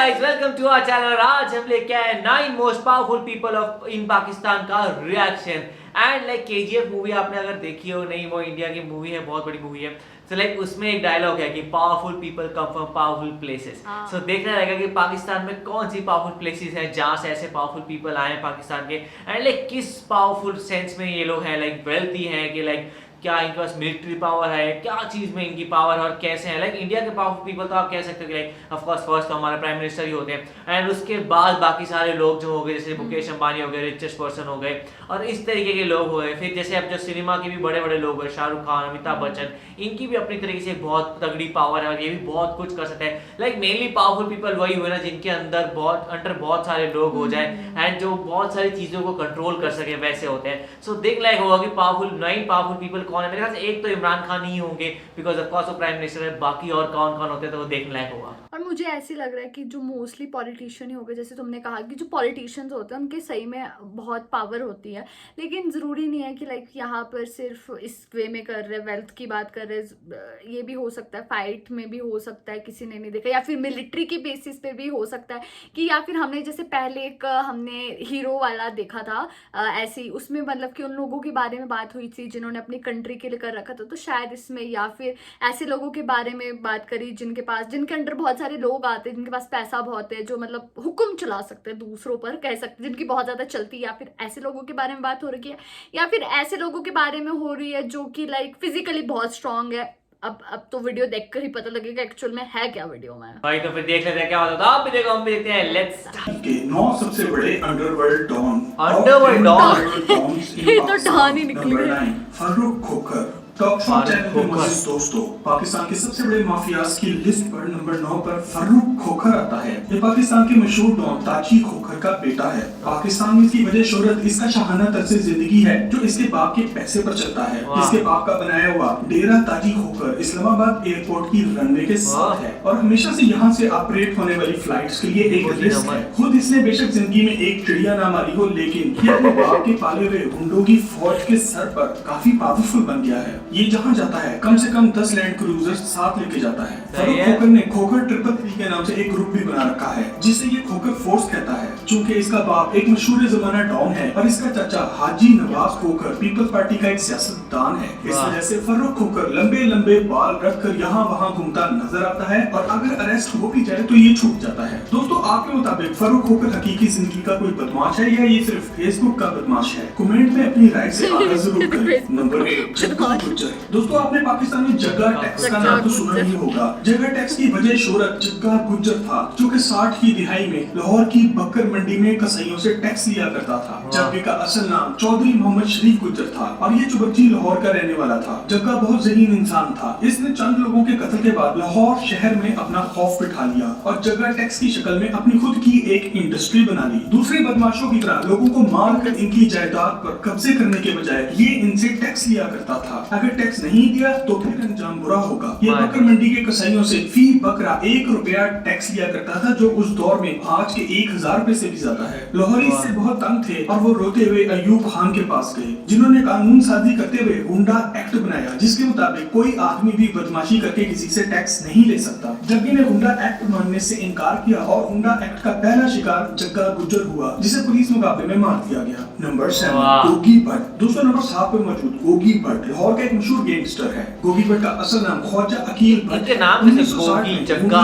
Guys, welcome to our channel. आज हम लेके आए 9 most powerful people of in Pakistan का रिएक्शन। एंड लाइक केजीएफ मूवी आपने अगर देखी हो नहीं, वो इंडिया की मूवी है, बहुत बड़ी मूवी है। सो लाइक उसमें एक डायलॉग है कि powerful people come from powerful places. So देखना रहेगा कि पाकिस्तान में कौन सी पावरफुल प्लेसेस हैं जहाँ से ऐसे पावरफुल पीपल आए हैं पाकिस्तान के। एंड लाइक किस पावरफुल सेंस में ये लोग हैं, लाइक वेल्थी हैं कि लाइक क्या इनके पास मिलिट्री पावर है, क्या चीज में इनकी पावर है और कैसे है। लाइक इंडिया के पावरफुल पीपल तो आप कह सकते हो कि लाइक ऑफ कोर्स फर्स्ट तो हमारे प्राइम मिनिस्टर ही होते हैं। एंड उसके बाद बाकी सारे लोग जो हो गए, जैसे मुकेश अंबानी हो गए, रिचेस्ट पर्सन हो गए और इस तरीके के लोग हो गए। फिर जैसे अब जो सिनेमा के भी बड़े बड़े लोग हैं, शाहरुख खान, अमिताभ बच्चन, इनकी भी अपनी तरीके से बहुत तगड़ी पावर है और ये भी बहुत कुछ कर सकते हैं। लाइक मेनली पावरफुल पीपल वही हुए ना जिनके अंदर बहुत सारे लोग हो जाए एंड जो बहुत सारी चीजों को कंट्रोल कर सके, वैसे होते हैं। सो देख लायक होगा कि नई पावरफुल पीपल कौन है। मेरे ख्याल से एक तो इमरान खान ही होंगे, बिकॉज ऑफ कोर्स वो प्राइम मिनिस्टर है। बाकी और कौन कौन होते हैं तो वो देखने लायक होगा। और मुझे ऐसे लग रहा है कि जो मोस्टली पॉलिटिशियन ही हो गए, जैसे तुमने कहा कि जो पॉलिटिशियंस होते हैं उनके सही में बहुत पावर होती है, लेकिन ज़रूरी नहीं है कि लाइक यहाँ पर सिर्फ इस वे में कर रहे, वेल्थ की बात कर रहे। ये भी हो सकता है फाइट में भी हो सकता है, किसी ने नहीं देखा, या फिर मिलिट्री के बेसिस पे भी हो सकता है कि, या फिर हमने जैसे पहले एक हमने हीरो वाला देखा था ऐसे ही, उसमें मतलब कि उन लोगों के बारे में बात हुई थी जिन्होंने अपनी कंट्री के लिए कर रखा था। तो शायद इसमें या फिर ऐसे लोगों के बारे में बात करी जिनके अंडर बहुत सारे लोग आते हैं, जिनके पास पैसा बहुत है, जो मतलब हुक्म चला सकते हैं दूसरों पर, कह सकते हैं जिनकी बहुत ज्यादा चलती है। या फिर ऐसे लोगों के बारे में बात हो रही है, या फिर ऐसे लोगों के बारे में हो रही है जो कि लाइक फिजिकली बहुत स्ट्रांग है। अब तो वीडियो देखकर ही पता लगेगा एक्चुअल में है क्या वीडियो में। भाई तो फिर देख लेते हैं क्या होता है। आप भी देखो, हम भी देखते हैं। लेट्स के 9 सबसे बड़े अंडरवर्ल्ड डॉन। अंडरवर्ल्ड डॉन ये तो डॉन ही निकल गए। फारूक खोखर। टॉप चैनल के मौजूद दोस्तों, पाकिस्तान के सबसे बड़े माफियाज की लिस्ट पर नंबर 9 पर फारूक खोखर आता है। ये पाकिस्तान के मशहूर डॉन ताजी खोखर का बेटा है। पाकिस्तान में इसकी वजह शोहरत इसका शाहाना तर्ज जिंदगी है जो इसके बाप के पैसे पर चलता है। इसके बाप का बनाया हुआ डेरा ताजी खोखर इस्लामाबाद एयरपोर्ट की रनवे के साथ है और हमेशा से यहाँ से ऑपरेट होने वाली फ्लाइट्स के लिए एक रिस्क है। खुद इसने बेशक जिंदगी में एक चिड़िया ना मारी हो, लेकिन ये अपने बाप के पाले हुए गुंडों की फौज के सर पर काफी पावरफुल बन गया है। ये जहाँ जाता है कम से कम 10 लैंड क्रूजर्स साथ लेके जाता है। फारूक खोखर ने खोखर 333 के नाम से एक ग्रुप भी बना रखा है जिसे ये खोखर फोर्स कहता है। चूंकि इसका बाप एक मशहूर जमाना डॉन है और इसका चाचा हाजी नवाज खोखर पीपल्स पार्टी का एक सियासतदान है, इस वजह से फारूक खोखर लंबे लंबे बाल रखकर यहाँ वहाँ घूमता नजर आता है और अगर अरेस्ट हो भी जाए तो ये छूट जाता है। दोस्तों, आपके मुताबिक फारूक खोखर हकीकी जिंदगी का कोई बदमाश है या ये सिर्फ फेसबुक का बदमाश है? कमेंट में अपनी राय से आगाह जरूर करें। नंबर 1, जग्गा गुज्जर। दोस्तों, आपने पाकिस्तान में जग्गा टैक्स का नाम तो सुना ही होगा। जग्गा टैक्स की वजह शोहरत जग्गा गुज्जर था जो कि 60 की दिहाई में लाहौर की बकर मंडी में कसाईयों से टैक्स लिया करता था। जग्गे का असल नाम चौधरी मोहम्मद शरीफ गुज्जर था और ये चुबच्ची लाहौर का रहने वाला था। जग्गा बहुत ज़हीन इंसान था। इसने चंद लोगों के कत्ल के बाद लाहौर शहर में अपना खौफ बिठा लिया और जग्गा टैक्स की शक्ल में अपनी खुद की एक इंडस्ट्री बना ली। दूसरे बदमाशों की तरह लोगों को मार कर इनकी जायदाद पर कब्जे करने के बजाय ये इनसे टैक्स लिया करता था। अगर टैक्स नहीं दिया तो फिर अंजाम बुरा होगा। ये बकर मंडी के कसाईयों से फी बकरा 1 रुपया टैक्स लिया करता था, जो उस दौर में आज के 1000 रुपए से भी ज्यादा है। लाहौरी इससे बहुत तंग थे और वो रोते हुए अयूब खान के पास गए, जिन्होंने कानून साजी करते हुए हुंडा एक्ट बनाया, जिसके मुताबिक कोई आदमी भी बदमाशी करके किसी से टैक्स नहीं ले सकता। जग्गे ने हुंडा एक्ट मानने से इनकार किया और हुंडा एक्ट का पहला शिकार जग्गा गुज्जर हुआ, जिसे पुलिस मुकाबले में मार दिया गया। नंबर 7, गोगी भट्ट। दोस्तों, नंबर 7 पे मौजूद गोगी भट्ट लाहौर का एक मशहूर गैंगस्टर है। गोगी भट्ट का असल नाम ख्वाजा अकील भट्ट। इनके नाम में से गोगी, जग्गा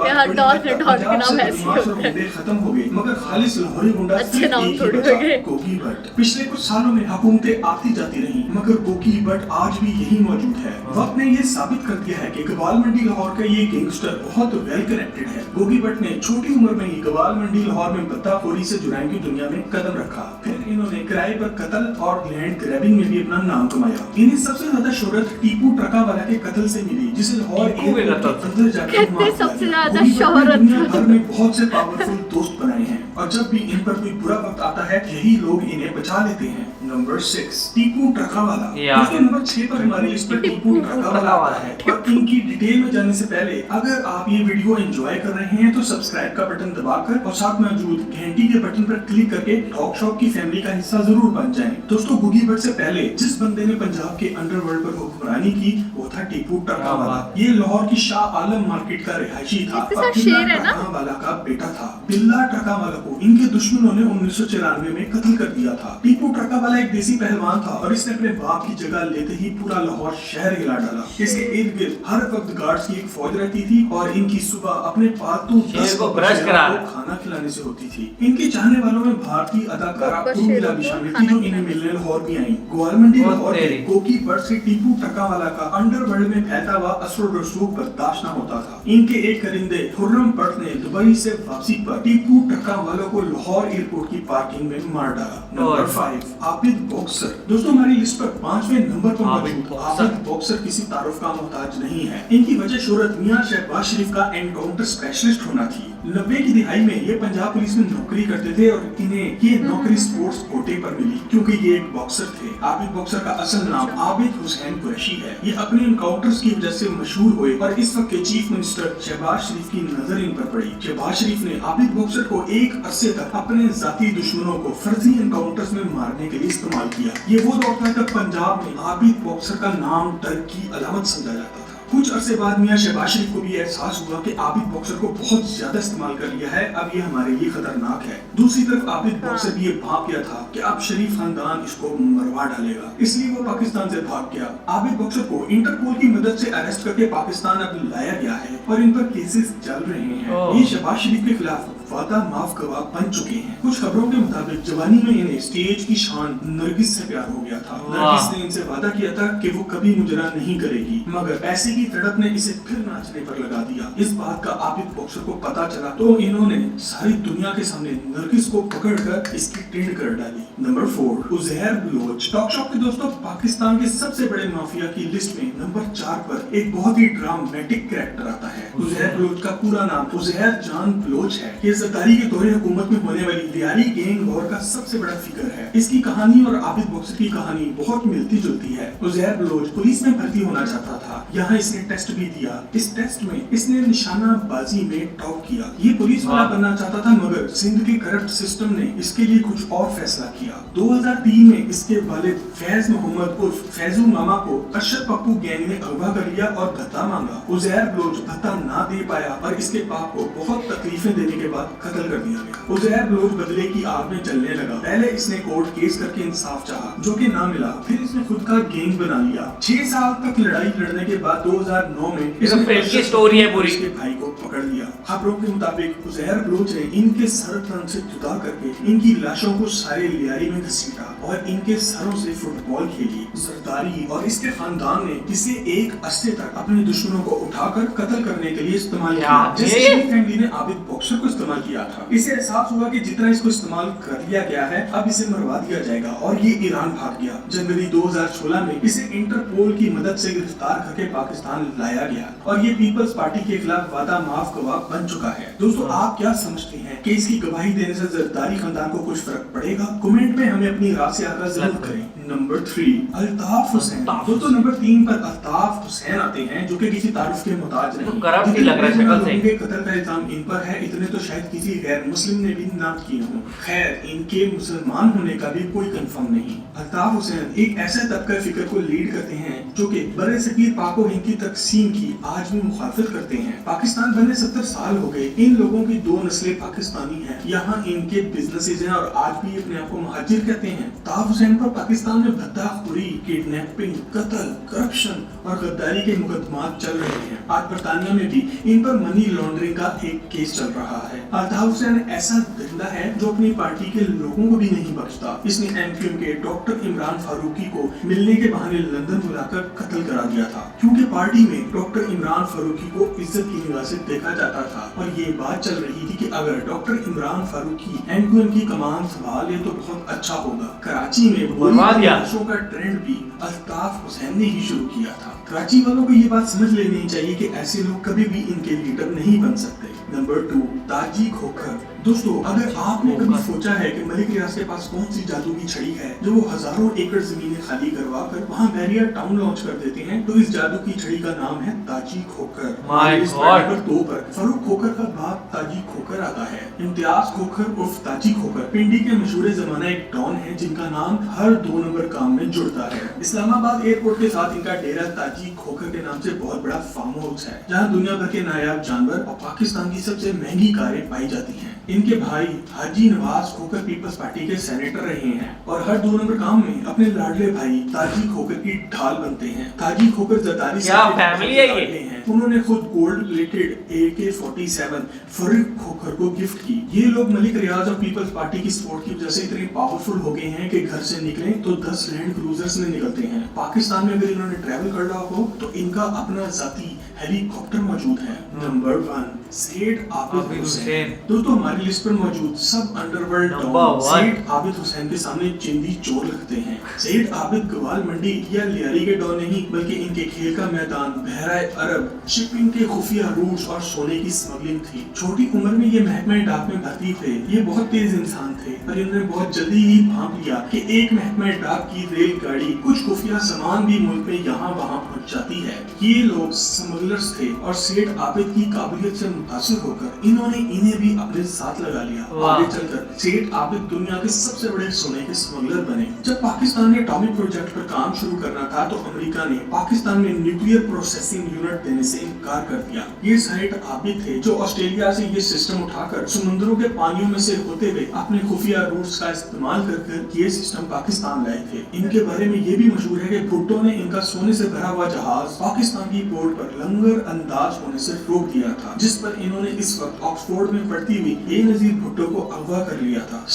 यार डॉन के नाम ऐसे होते हैं। खत्म हो गए, मगर खालिस लाहौरी गुंडा अच्छे नाम थोड़े हो गए। गोगी भट्ट। पिछले कुछ सालों में हुकूमतें आती जाती रही, मगर गोगी भट्ट आज भी यही मौजूद है। वक्त ने ये साबित कर दिया है कि गवाल मंडी लाहौर का ये गैंगस्टर बहुत वेल कनेक्टेड है। गोगी भट्ट ने छोटी उम्र में ही गवाल मंडी लाहौर में बद्दाखोरी से जुराइम की दुनिया में कदम रखा। फिर इन्होंने किराए पर कत्ल और लैंड ग्रैबिंग में भी अपना नाम कमाया। इन्हें सबसे ज्यादा शोहरत टीपू ट्रका वाला के कत्ल से मिली, जिसे लाहौर एयरपोर्ट के अंदर जाकर सबसे ज्यादा शोहरत दुनिया भर में बहुत से पावरफुल दोस्त बनाए हैं और जब भी इन पर कोई बुरा वक्त आता है यही लोग इन्हें बचा लेते हैं। नंबर 6 टीपू ट्रकावाला। Yeah. दोस्तों नंबर 6 पर हमारी लिस्ट पर टीपू ट्रकावाला आता है। और इनकी डिटेल में जाने से पहले अगर आप ये वीडियो एंजॉय कर रहे हैं तो सब्सक्राइब का बटन दबाकर और साथ में मौजूद घंटी के बटन पर क्लिक करके टॉक शॉप की फैमिली का हिस्सा जरूर बन जाएं। दोस्तों गुगी बट से पहले जिस बंदे ने पंजाब के अंडरवर्ल्ड पर हुक्मरानी की वो था टीपू ट्रकावाला। ये लाहौर की शाह आलम मार्केट का रिहायशी था और बिल्ला ट्रकावाला का बेटा था। बिल्ला ट्रकावाला को इनके दुश्मनों ने 1994 में कत्ल कर दिया था। टीपू ट्रकावाला एक देसी पहलवान था और इसने अपने बाप की जगह लेते ही पूरा लाहौर शहर हिला डाला। इसके इर्द गिर्द हर वक्त गार्ड्स की एक फौज रहती थी और इनकी सुबह अपने पालतू 10 को खाना खिलाने से होती थी। इनके चाहने वालों में भारतीय अदाकारा उर्मिला भी शामिल थी जो इन्हें मिलने लाहौर भी आई। ग्वालमंडी लाहौर के कोकी बर्ड से टीपू ट्रकावाला का अंडरवर्ल्ड में फैलता हुआ असर और रसूख बर्दाश्त न होता था। इनके एक करिंदे खुर्रम बर्ड ने दुबई से वापसी पर टीपू ट्रकावाला को लाहौर एयरपोर्ट की पार्किंग में मार डाला। Number 5 Abid boxer. दोस्तों हमारी लिस्ट पर 5वें नंबर पर मौजूद आबिद बॉक्सर किसी तारुफ का मोहताज नहीं है। इनकी वजह शोहरत मियां शहबाज शरीफ का एनकाउंटर स्पेशलिस्ट होना थी। 90 की दिहाई में ये पंजाब पुलिस में नौकरी करते थे और इन्हें ये नौकरी स्पोर्ट्स कोटे पर मिली क्योंकि ये एक बॉक्सर थे। आबिद बॉक्सर का असल नाम आबिद हुसैन कुरैशी है। ये अपने एनकाउंटर्स की वजह से मशहूर हुए और इस वक्त के चीफ मिनिस्टर शहबाज शरीफ की नजर इन पर पड़ी। शहबाज शरीफ ने आबिद बॉक्सर को एक अरसे तक अपने जाती दुश्मनों को फर्जी एनकाउंटर्स में मारने के लिए इस्तेमाल किया। ये वो दौर था जब पंजाब में आबिद बॉक्सर का नाम डर की अलामत समझा जाता था। कुछ अरसे बाद मियां शहबाज शरीफ को भी एहसास हुआ कि आबिद बॉक्सर को बहुत ज्यादा इस्तेमाल कर लिया है, अब ये हमारे लिए खतरनाक है। दूसरी तरफ आबिद बॉक्सर भी ये भाग गया था कि अब शरीफ खानदान इसको मरवा डालेगा, इसलिए वो पाकिस्तान से भाग गया। आबिद बॉक्सर को इंटरपोल की मदद से अरेस्ट करके पाकिस्तान अब लाया गया है और इन पर केसेस चल रहे हैं। ये शहबाज शरीफ के खिलाफ वादा माफ गवाह बन चुके हैं। कुछ खबरों के मुताबिक जवानी में इन्हें स्टेज की शान नरगिस से प्यार हो गया था। नरगिस ने इनसे वादा किया था कि वो कभी मुजरा नहीं करेगी, मगर पैसे की तड़प ने इसे फिर नाचने पर लगा दिया। इस बात का आबिद बॉक्सर को पता चला तो इन्होंने सारी दुनिया के सामने नरगिस को पकड़कर इसकी टेढ़ कर डाली। Number 4 Uzair Baloch. Talk shop के दोस्तों पाकिस्तान के सबसे बड़े माफिया की लिस्ट में नंबर 4 पर एक बहुत ही ड्रामेटिक कैरेक्टर आता है। उज़ैर बलोच का पूरा नाम उज़ैर जान बलोच है। ये ज़रदारी के दौरे हुकूमत में होने वाली रियाली गैंग वॉर का सबसे बड़ा फिगर है। इसकी कहानी और आबिद बॉक्सर की कहानी बहुत मिलती जुलती है। उज़ैर बलोच पुलिस में भर्ती होना चाहता था। यहाँ इसने टेस्ट भी दिया। इस टेस्ट में इसने निशानाबाजी में टॉप किया। ये पुलिस वाला बनना चाहता था मगर सिंध के करप्ट सिस्टम ने इसके लिए कुछ और फैसला किया। 2003 में इसके वालिद फैज मोहम्मद उर्फ फैजू मामा को अशरफ पप्पू गैंग ने अगवा कर लिया और भत्ता मांगा। उज़ैर बलोच भत्ता ना दे पाया और इसके बाप को बहुत तकलीफें देने के बाद कत्ल कर दिया गया। उज़ैर बलोच बदले की आग में जलने लगा। पहले इसने कोर्ट केस करके इंसाफ चाहा जो कि ना मिला। फिर इसने खुद का गैंग बना लिया। 6 साल तक लड़ाई लड़ने के बाद 2009 में इसकी स्टोरी है पूरी। इसके भाई को पकड़ लिया। खबरों के मुताबिक उज़ैर बलोच ने इनके सर तन से जुदा करके इनकी लाशों को सारे लियारी में घसीटा और इनके सरों से फुटबॉल खेली। जरदारी और इसके खानदान ने इसे एक अरसे तक अपने दुश्मनों को उठाकर कत्ल करने के लिए इस्तेमाल किया। जैसे फैमिली ने आबिद बॉक्सर को इस्तेमाल किया था। इसे एहसास हुआ कि जितना इसको इस्तेमाल कर लिया गया है अब इसे मरवा दिया जाएगा और ये ईरान भाग गया। जनवरी 2016 में इसे इंटरपोल की मदद से गिरफ्तार करके पाकिस्तान लाया गया और ये पीपल्स पार्टी के खिलाफ वादा माफ गवाह बन चुका है। दोस्तों आप क्या समझते हैं कि इसकी गवाही देने से जरदारी खानदान को कुछ फर्क पड़ेगा? कमेंट में हमें अपनी राय से आगाह जरूर करें। नंबर 3 अल्ताफ हुसैन। दोस्तों नंबर 3 पर अल्ताफ हुसैन आते हैं जो कि किसी तारुफ के मोहताज नहीं। तो करप्ट ही लग रहा है शक्ल से। इनके कत्ल का इल्जाम इन पर है, इतने तो शायद किसी गैर मुस्लिम ने भी ना किए हों। खैर इनके मुसलमान होने का भी कोई कंफर्म नहीं। अल्ताफ हुसैन एक ऐसे तबका फिक्र को लीड करते हैं जो कि बड़े सगीर पाक व हिंद की तकसीम की आज भी मुखालफत करते हैं। पाकिस्तान बने 70 साल हो गए। इन लोगों की 2 नस्लें पाकिस्तानी हैं। यहाँ इनके बिजनेसेस हैं और आज भी अपने आप को महाजिर कहते हैं। अल्ताफ हुसैन पर पाकिस्तान में भद्दाखोरी, किडनैपिंग, कत्ल, करप्शन और गद्दारी के मुकदमात चल रहे हैं। आज बरतानिया में भी इन पर मनी लॉन्ड्रिंग का एक केस चल रहा है। अल्ताफ हुसैन ऐसा दरिंदा है जो अपनी पार्टी के लोगों को भी नहीं बख्शता। इसने एमक्यूएम के डॉक्टर इमरान फारूकी को मिलने के बहाने लंदन बुलाकर कत्ल करा दिया था क्योंकि पार्टी में डॉक्टर इमरान फारूकी को इज्जत की निगाह से देखा जाता था और ये बात चल रही थी कि अगर डॉक्टर इमरान फारूकी एमक्यूएम की कमान संभाले तो बहुत अच्छा होगा। कराची में लाशों का ट्रेंड भी अल्ताफ हुसैन ने ही शुरू किया था। कराची वालों को ये बात समझ लेनी चाहिए कि ऐसे लोग कभी भी इनके लीडर नहीं बन सकते। नंबर 2, ताजी खोखर। दोस्तों, अगर आपने कभी सोचा है कि मलिक रियाज के पास कौन सी जादू की छड़ी है जो वो हजारों एकड़ जमीनें खाली करवा कर वहाँ बैरियर टाउन लॉन्च कर देते हैं, तो इस जादू की छड़ी का नाम है ताजी खोखर। नंबर 2 पर फारूक खोखर का बाप ताजी खोखर आता है। इम्तियाज खोखर उर्फ ताजी खोखर पिंडी के मशहूर जमाना एक डॉन है जिनका नाम हर 2 नंबर काम में जुड़ता है। इस्लामाबाद एयरपोर्ट के साथ इनका डेरा ताजी खोखर के नाम से बहुत बड़ा फार्म हाउस है जहाँ दुनिया भर के नायाब जानवर और पाकिस्तान की सबसे महंगी कारें पाई जाती हैं। इनके भाई हाजी नवाज खोखर पीपल्स पार्टी के सेनेटर रहे हैं और हर 2 नंबर काम में अपने लाडले भाई ताजी खोखर की ढाल बनते हैं। ताजी खोखर जरदारी क्या फैमिली है ये? हैं। उन्होंने खुद gold plated AK-47 Farooq Khokhar को गिफ्ट की। ये लोग मलिक रियाज और पीपल्स पार्टी की सपोर्ट की वजह से इतने पावरफुल हो गए हैं कि घर से निकले तो 10 लैंड क्रूजर्स में निकलते हैं। पाकिस्तान में अगर इन्होंने ट्रैवल कर रहा हो तो इनका अपना जाती हेलीकॉप्टर मौजूद है। नंबर 1, सेठ आबिद हुसैन। दोस्तों, हमारी लिस्ट पर मौजूद सब अंडरवर्ल्ड डॉन सेठ आबिद हुसैन के सामने चिंदी चोर लगते हैं। सेठ आबिद गवाल मंडी या लियारी के डॉन नहीं, बल्कि इनके खेल का मैदान बहराए अरब, शिपिंग के खुफिया रूट्स और सोने की स्मगलिंग थी। छोटी उम्र में ये महकमा डाक में भर्ती थे। ये बहुत तेज इंसान थे, पर इन्होंने बहुत जल्दी ही भांप लिया कि एक महकमा डाक की रेलगाड़ी कुछ खुफिया सामान भी मुल्क में यहाँ वहाँ पहुँच जाती है। ये लोग स्मगलर्स थे और सेठ आबिद की काबिलियत से मुतासिर होकर इन्होंने इन्हें भी अपने साथ लगा लिया। आगे चलकर सेठ आबिद दुनिया के सबसे बड़े सोने के स्मगलर बने। जब पाकिस्तान ने एटॉमिक प्रोजेक्ट पर काम शुरू करना था तो अमेरिका ने पाकिस्तान में न्यूक्लियर प्रोसेसिंग यूनिट देने से इनकार कर दिया। ये सेठ आबिद थे जो ऑस्ट्रेलिया से ये सिस्टम उठाकर समुद्रों के पानियों में से होते हुए अपने खुफिया रूट्स का इस्तेमाल कर ये सिस्टम पाकिस्तान लाए थे। इनके बारे में ये भी मशहूर है कि भुट्टो ने इनका सोने से भरा हुआ जहाज पाकिस्तान की पोर्ट पर लंगर अंदाज होने से रोक दिया था, जिस पर इन्होंने इस वक्त ऑक्सफोर्ड में पढ़ती हुई बेनजीर भुट्टो को अगवा कर लिया था।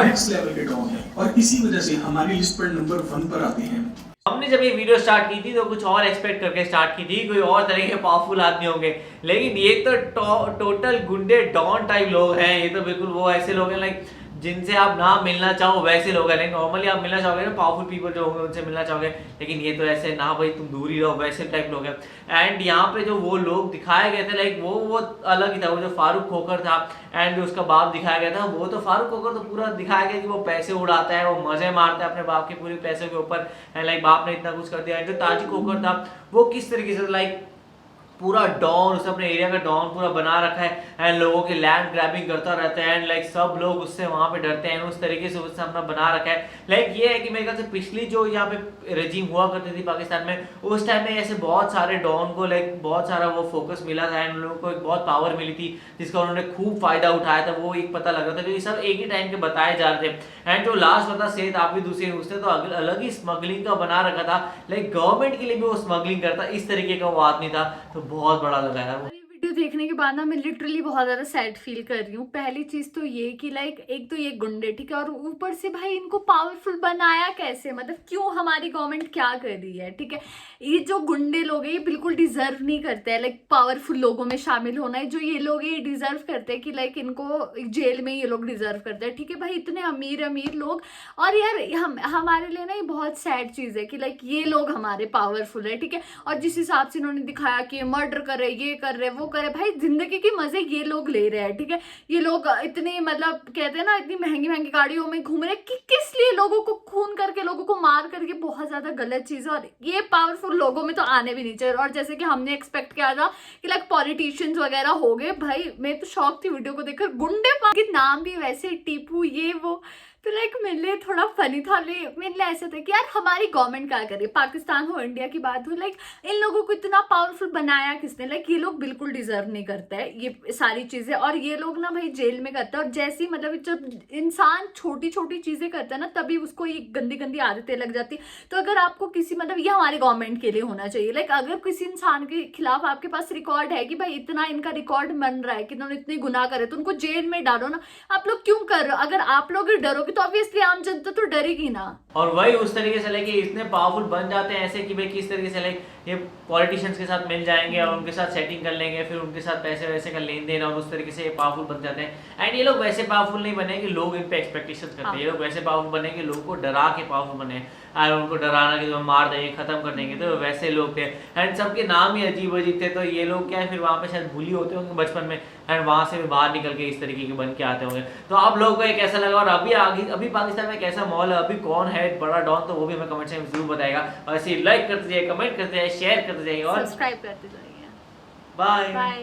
नेक्स्ट लेवल के डॉन है और इसी वजह से हमारी लिस्ट पर नंबर 1 पर आते हैं। हमने जब ये वीडियो स्टार्ट की थी तो कुछ और एक्सपेक्ट करके स्टार्ट की थी, कोई और तरह के पावरफुल आदमी होंगे, लेकिन ये तो टोटल गुंडे डॉन टाइप लोग हैं। ये तो बिल्कुल वो ऐसे लोग हैं लाइक जिनसे आप ना मिलना चाहो वैसे लोग हैं। नॉर्मली आप मिलना चाहोगे ना पावरफुल पीपल जो होंगे उनसे मिलना चाहोगे, लेकिन ये तो ऐसे ना भाई तुम दूर ही रहो वैसे टाइप लोग हैं। एंड यहाँ पे जो वो लोग दिखाए गए थे लाइक वो अलग ही था। वो जो फारूक खोखर था एंड उसका बाप दिखाया गया था, वो तो फारूक खोखर तो पूरा दिखाया गया कि वो पैसे उड़ाता है, वो मजे मारता है अपने बाप के पूरे पैसों के ऊपर एंड लाइक बाप ने इतना कुछ कर दिया। एंड जो ताजी खोखर था वो किस तरीके से लाइक पूरा डॉन, उसने अपने एरिया का डॉन पूरा बना रखा है एंड लोगों की लैंड ग्रैबिंग करता रहता है एंड लाइक सब लोग उससे वहां पे डरते हैं। उस तरीके से उसने अपना बना रखा है। लाइक ये है कि मेरे ख्याल से पिछली जो यहाँ पे रेजिम हुआ करती थी पाकिस्तान में, उस टाइम में ऐसे बहुत सारे डॉन को लाइक बहुत सारा वो फोकस मिला था एंड उन लोगों को एक बहुत पावर मिली थी जिसका उन्होंने खूब फायदा उठाया था। वो एक पता लग रहा था क्योंकि सब एक ही टाइम के बताए जा रहे थे। एंड जो लास्ट बता सेठ आबिद हुसैन, उसने तो अलग ही स्मगलिंग का बना रखा था, लाइक गवर्नमेंट के लिए भी वो स्मगलिंग करता, इस तरीके का वो आदमी था। तो बहुत बड़ा लगा यार वो। वीडियो देखने के बाद ना मैं लिटरली बहुत ज़्यादा सैड फील कर रही हूँ। पहली चीज़ तो ये कि लाइक एक तो ये गुंडे, ठीक है, और ऊपर से भाई इनको पावरफुल बनाया कैसे, मतलब क्यों, हमारी गवर्नमेंट क्या कर रही है, ठीक है। ये जो गुंडे लोग हैं ये बिल्कुल डिजर्व नहीं करते हैं लाइक पावरफुल लोगों में शामिल होना है। जो ये लोग ये डिजर्व करते हैं कि लाइक इनको जेल में ये लोग डिजर्व करते हैं, ठीक है भाई। इतने अमीर अमीर लोग, और यार हमारे लिए ना ये बहुत सैड चीज़ है कि लाइक ये लोग हमारे पावरफुल है, ठीक है। और जिस हिसाब से इन्होंने दिखाया कि मर्डर कर रहे, ये कर रहे, वो करे, भाई जिंदगी के मजे ये लोग ले रहे हैं, ठीक है। ये लोग इतने मतलब कहते हैं ना इतनी महंगी महंगी गाड़ियों में घूम रहे कि किस लिए, लोगों को खून करके, लोगों को मार करके, बहुत ज्यादा गलत चीज है। और ये पावरफुल लोगों में तो आने भी नहीं चाहिए। और जैसे कि हमने एक्सपेक्ट किया था कि लाइक पॉलिटिशियंस वगैरह हो गए, भाई मैं तो शॉक थी वीडियो को देखकर। गुंडे के नाम भी वैसे, टीपू ये वो, तो लाइक मेरे लिए थोड़ा फनी था। मेरे लिए ऐसा था कि यार हमारी गवर्नमेंट क्या करे, पाकिस्तान हो इंडिया की बात हो, लाइक इन लोगों को इतना पावरफुल बनाया किसने। लाइक ये लोग बिल्कुल डिजर्व नहीं करते हैं ये सारी चीजें, और ये लोग ना भाई जेल में करते हैं। और जैसी मतलब जब इंसान छोटी छोटी चीजें करता है ना तभी उसको ये गंदी गंदी आदतें लग जाती। तो अगर आपको किसी मतलब ये हमारी गवर्नमेंट के लिए होना चाहिए, लाइक अगर किसी इंसान के खिलाफ आपके पास रिकॉर्ड है कि भाई इतना इनका रिकॉर्ड बन रहा है कि इन्होंने इतने गुनाह करे, तो उनको जेल में डालो ना। आप लोग क्यों कर रहे हो? अगर आप लोग डरोगे तो ऑब्वियसली आम जनता तो डरेगी ना। और वही उस तरीके से लेके इतने पावरफुल बन जाते हैं ऐसे कि भाई किस तरीके से लाइक ये पॉलिटिशियंस के साथ मिल जाएंगे और उनके साथ सेटिंग कर लेंगे, फिर उनके साथ पैसे वैसे का लेन देन, और उस तरीके से ये पावरफुल बन जाते हैं। एंड ये लोग वैसे पावरफुल नहीं बने कि लोग इन पे एक्सपेक्टेशंस करते हैं, ये लोग वैसे पावरफुल बने कि लोगों को डरा के पावरफुल बने, और उनको डराना कि तो मार देंगे, खत्म कर देंगे, तो वैसे लोग थे। एंड सबके नाम ही अजीब अजीब थे, तो ये लोग क्या है फिर वहाँ पे शायद भूली होते होंगे बचपन में, एंड वहाँ से भी बाहर निकल के इस तरीके के बन के आते होंगे। तो आप लोगों को ये कैसा लगा, और अभी पाकिस्तान में कैसा माहौल है, अभी कौन है बड़ा डॉन, तो वो भी हमें कमेंट सेक्शन में जरूर बताएगा। और ऐसे लाइक करते जाइए, कमेंट करते जाइए, शेयर करते जाइए और सब्सक्राइब करते जाइए। बाय। बाय।